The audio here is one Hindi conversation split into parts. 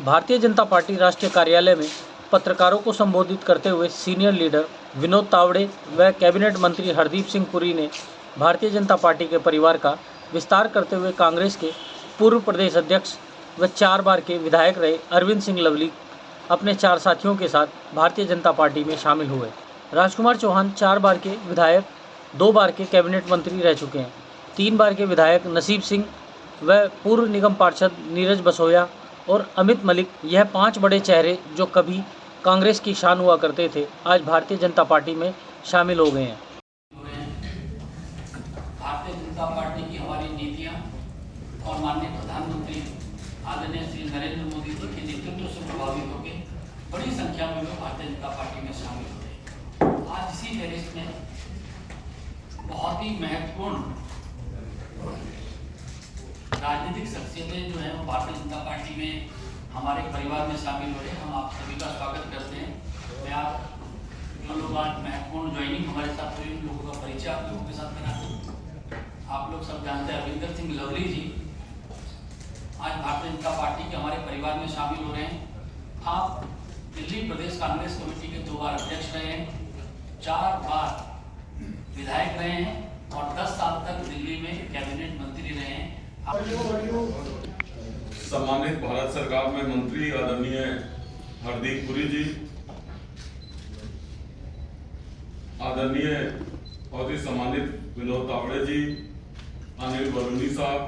भारतीय जनता पार्टी राष्ट्रीय कार्यालय में पत्रकारों को संबोधित करते हुए सीनियर लीडर विनोद तावड़े व कैबिनेट मंत्री हरदीप सिंह पुरी ने भारतीय जनता पार्टी के परिवार का विस्तार करते हुए कांग्रेस के पूर्व प्रदेश अध्यक्ष व 4 बार के विधायक रहे अरविंद सिंह लवली अपने 4 साथियों के साथ भारतीय जनता पार्टी में शामिल हुए। राजकुमार चौहान 4 बार के विधायक, 2 बार के कैबिनेट मंत्री रह चुके हैं। 3 बार के विधायक नसीब सिंह व पूर्व निगम पार्षद नीरज बसोया और अमित मलिक, यह 5 बड़े चेहरे जो कभी कांग्रेस की शान हुआ करते थे, आज भारतीय जनता पार्टी में शामिल हो गए हैं। भारतीय जनता पार्टी की हमारी नीतियां और माननीय प्रधानमंत्री आदरणीय श्री नरेंद्र मोदी जी के नेतृत्व से प्रभावित होकर बड़ी संख्या में लोग भारतीय जनता पार्टी में शामिल हो रहे। आज इसी फेरिस्त में बहुत ही महत्वपूर्ण राजनीतिक शख्सियतें जो है वो भारतीय जनता पार्टी में हमारे परिवार में शामिल हो रहे हैं। हम आप सभी का स्वागत करते हैं। मैं आप जो लोग आज महत्वपूर्ण ज्वाइनिंग हमारे साथ हुए उन लोगों का परिचय आप लोगों के साथ करा। आप लोग सब जानते हैं अरविंद सिंह लवली जी आज भारतीय जनता पार्टी के हमारे परिवार में शामिल हो रहे हैं। आप दिल्ली प्रदेश कांग्रेस कमेटी के 2 बार अध्यक्ष रहे हैं, 4 बार विधायक रहे हैं और 10 साल तक दिल्ली में कैबिनेट मंत्री रहे हैं। सम्मानित भारत सरकार में मंत्री आदरणीय हरदीप पुरी जी, आदरणीय बहुत ही सम्मानित विनोद तावड़े जी, अनिल बलूनी साहब,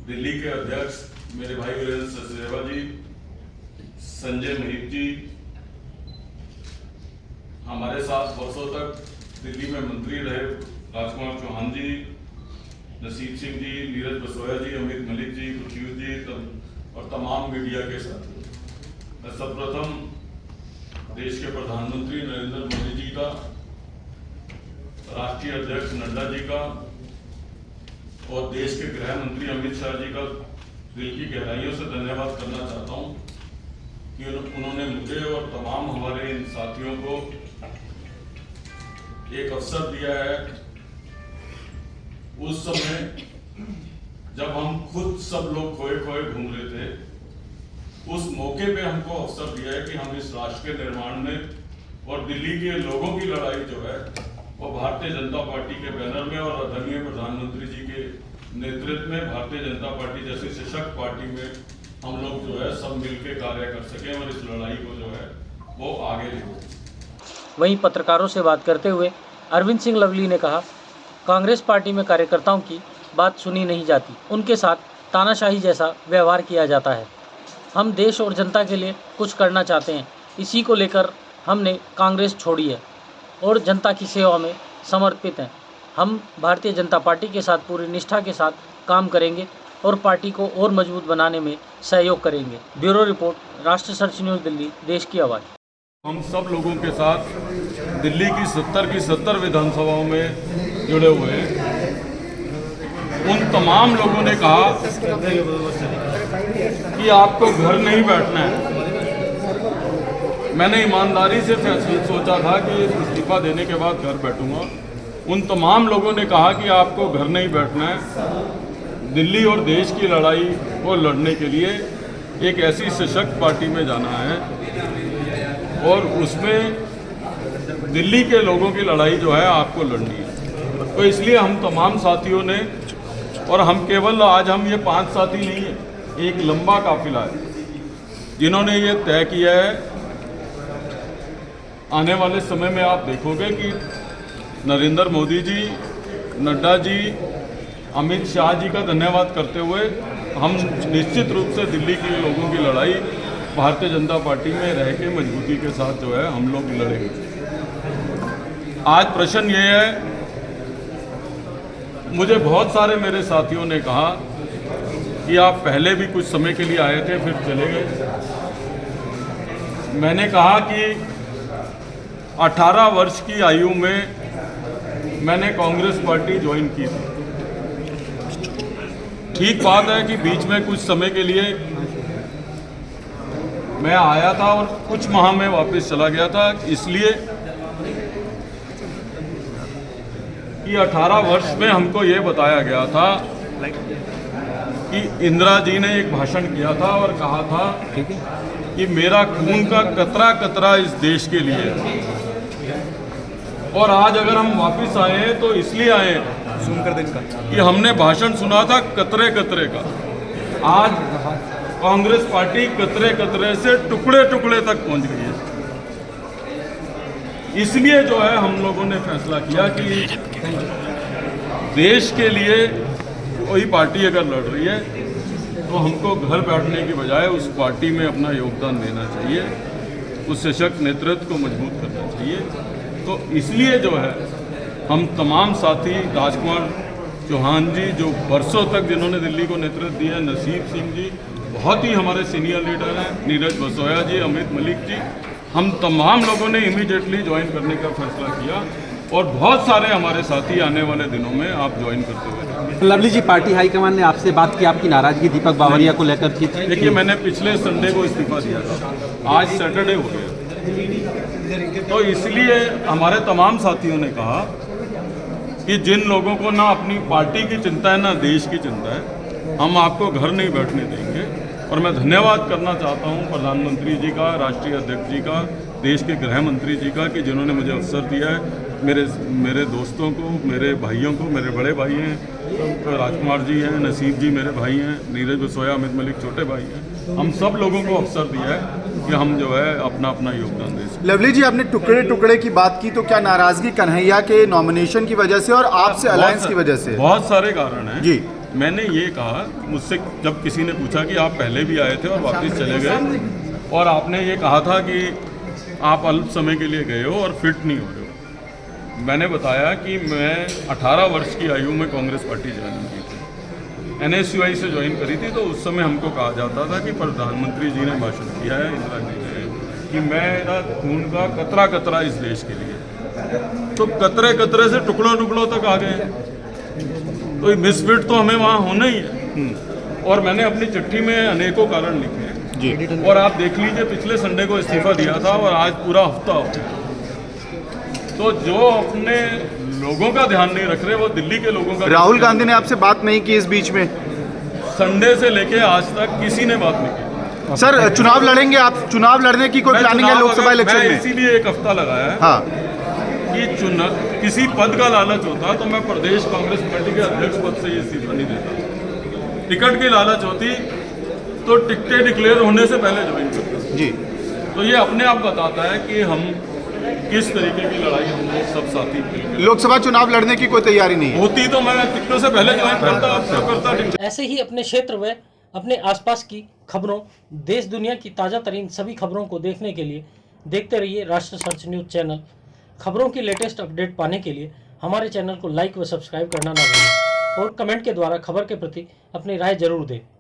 दिल्ली के अध्यक्ष मेरे भाई वीरेंद्र सचदेवा जी, संजय महिप जी, हमारे साथ वर्षों तक दिल्ली में मंत्री रहे राजकुमार चौहान जी, नसीब सिंह जी, नीरज बसोया जी, अमित मलिक जी, पृथ्वी जी और तमाम मीडिया के साथियों, मैं सर्वप्रथम देश के प्रधानमंत्री नरेंद्र मोदी जी का, राष्ट्रीय अध्यक्ष नड्डा जी का और देश के गृह मंत्री अमित शाह जी का दिल की गहराइयों से धन्यवाद करना चाहता हूं कि उन्होंने मुझे और तमाम हमारे इन साथियों को एक अवसर दिया है। उस समय जब हम खुद सब लोग खोए खोए घूम रहे थे, उस मौके पे हमको अवसर दिया है कि हम इस राष्ट्र के निर्माण में और दिल्ली के लोगों की लड़ाई जो है वो भारतीय जनता पार्टी के बैनर में और आदरणीय प्रधानमंत्री जी के नेतृत्व में भारतीय जनता पार्टी जैसी सशक्त पार्टी में हम लोग जो है सब मिलकर कार्य कर सकें और इस लड़ाई को जो है वो आगे ले जाए। वहीं पत्रकारों से बात करते हुए अरविंद सिंह लवली ने कहा, कांग्रेस पार्टी में कार्यकर्ताओं की बात सुनी नहीं जाती, उनके साथ तानाशाही जैसा व्यवहार किया जाता है। हम देश और जनता के लिए कुछ करना चाहते हैं, इसी को लेकर हमने कांग्रेस छोड़ी है और जनता की सेवा में समर्पित हैं। हम भारतीय जनता पार्टी के साथ पूरी निष्ठा के साथ काम करेंगे और पार्टी को और मजबूत बनाने में सहयोग करेंगे। ब्यूरो रिपोर्ट, राष्ट्र सर्च न्यूज़ दिल्ली, देश की आवाज़। हम सब लोगों के साथ दिल्ली की 70 विधानसभाओं में जुड़े हुए हैं। उन तमाम लोगों ने कहा कि आपको घर नहीं बैठना है। मैंने ईमानदारी से सोचा था कि इस्तीफा देने के बाद घर बैठूंगा। उन तमाम लोगों ने कहा कि आपको घर नहीं बैठना है, दिल्ली और देश की लड़ाई को लड़ने के लिए एक ऐसी सशक्त पार्टी में जाना है और उसमें दिल्ली के लोगों की लड़ाई जो है आपको लड़नी है। तो इसलिए हम तमाम साथियों ने, और हम केवल आज हम ये 5 साथी नहीं है, एक लंबा काफिला है जिन्होंने ये तय किया है। आने वाले समय में आप देखोगे कि नरेंद्र मोदी जी, नड्डा जी, अमित शाह जी का धन्यवाद करते हुए हम निश्चित रूप से दिल्ली के लोगों की लड़ाई भारतीय जनता पार्टी में रह के मजबूती के साथ जो है हम लोग लड़ेंगे। आज प्रश्न ये है, मुझे बहुत सारे मेरे साथियों ने कहा कि आप पहले भी कुछ समय के लिए आए थे फिर चले गए। मैंने कहा कि 18 वर्ष की आयु में मैंने कांग्रेस पार्टी ज्वाइन की थी। ठीक बात है कि बीच में कुछ समय के लिए मैं आया था और कुछ माह में वापस चला गया था, इसलिए कि 18 वर्ष में हमको ये बताया गया था कि इंदिरा जी ने एक भाषण किया था और कहा था कि मेरा खून का कतरा कतरा इस देश के लिए है। और आज अगर हम वापस आए हैं तो इसलिए आए सुनकर दिन का कि हमने भाषण सुना था कतरे कतरे का। आज कांग्रेस पार्टी कतरे कतरे से टुकड़े टुकड़े तक पहुंच गई है। इसलिए जो है हम लोगों ने फैसला किया कि देश के लिए कोई पार्टी अगर लड़ रही है तो हमको घर बैठने की बजाय उस पार्टी में अपना योगदान देना चाहिए, उस सशक्त नेतृत्व को मजबूत करना चाहिए। तो इसलिए जो है हम तमाम साथी, राजकुमार चौहान जी जो बरसों तक जिन्होंने दिल्ली को नेतृत्व दिया, नसीब सिंह जी बहुत ही हमारे सीनियर लीडर हैं, नीरज बसोया जी, अमित मलिक जी, हम तमाम लोगों ने इमीडिएटली ज्वाइन करने का फैसला किया और बहुत सारे हमारे साथी आने वाले दिनों में आप ज्वाइन करते हुए। लवली जी, पार्टी हाईकमान ने आपसे बात की, आपकी नाराजगी दीपक बावरिया को लेकर की थी? देखिए, मैंने पिछले संडे को इस्तीफा दिया था, आज सैटरडे हो गया, तो इसलिए हमारे तमाम साथियों ने कहा कि जिन लोगों को ना अपनी पार्टी की चिंता है ना देश की चिंता है, हम आपको घर नहीं बैठने देंगे। और मैं धन्यवाद करना चाहता हूं प्रधानमंत्री जी का, राष्ट्रीय अध्यक्ष जी का, देश के गृह मंत्री जी का कि जिन्होंने मुझे अवसर दिया है। मेरे दोस्तों को, मेरे भाइयों को, मेरे बड़े भाई हैं राजकुमार जी हैं, नसीब जी मेरे भाई हैं, नीरज बसोया, अमित मलिक छोटे भाई हैं, हम सब लोगों को अवसर दिया है कि हम जो है अपना अपना योगदान दे सकें। लवली जी, आपने टुकड़े टुकड़े की बात की, तो क्या नाराजगी कन्हैया के नॉमिनेशन की वजह से और आपसे अलायंस की वजह से? बहुत सारे कारण हैं जी। मैंने ये कहा, मुझसे जब किसी ने पूछा कि आप पहले भी आए थे और वापस चले गए और आपने ये कहा था कि आप अल्प समय के लिए गए हो और फिट नहीं हो रहे हो, मैंने बताया कि मैं 18 वर्ष की आयु में कांग्रेस पार्टी ज्वाइन की थी, NSUI से ज्वाइन करी थी। तो उस समय हमको कहा जाता था कि प्रधानमंत्री जी ने भाषण किया है, इंदिरा जी ने, कि मेरा खून का कतरा कतरा इस देश के लिए, तो कतरे कतरे से टुकड़ों टुकड़ों तक आ गए। तो मिसफिट तो हमें वहाँ होना ही है। और मैंने अपनी चिट्ठी में अनेकों कारण लिखे हैं जी। और आप देख लीजिए, पिछले संडे को इस्तीफा दिया था और आज पूरा हफ्ता हो गया। तो जो अपने लोगों का ध्यान नहीं रख रहे वो दिल्ली के लोगों का। राहुल गांधी ने आपसे बात नहीं की इस बीच में? संडे से लेके आज तक किसी ने बात नहीं की। सर, चुनाव लड़ेंगे आप? चुनाव लड़ने की कोई प्लानिंग है लोकसभा इलेक्शन में? इसीलिए एक हफ्ता लगाया है। हाँ, कि किसी पद का लालच होता तो मैं प्रदेश कांग्रेस पार्टी के अध्यक्ष पद से ये इस्तीफा नहीं देता। टिकट की लालच होती तो टिकटें डिक्लेयर होने से पहले ज्वाइन करता जी। तो ये अपने आप बताता है कि हम किस तरीके की लड़ाई हम लोग सब साथी मिलकर। लोकसभा चुनाव लड़ने की कोई तैयारी नहीं है? होती तो मैं टिकटों से पहले ज्वाइन करता। ऐसे ही अपने क्षेत्र व अपने आसपास की खबरों, देश दुनिया की ताज़ा तरीन सभी खबरों को देखने के लिए देखते रहिए राष्ट्र सर्च न्यूज़ चैनल। खबरों की लेटेस्ट अपडेट पाने के लिए हमारे चैनल को लाइक व सब्सक्राइब करना ना भूलें और कमेंट के द्वारा खबर के प्रति अपनी राय जरूर दें।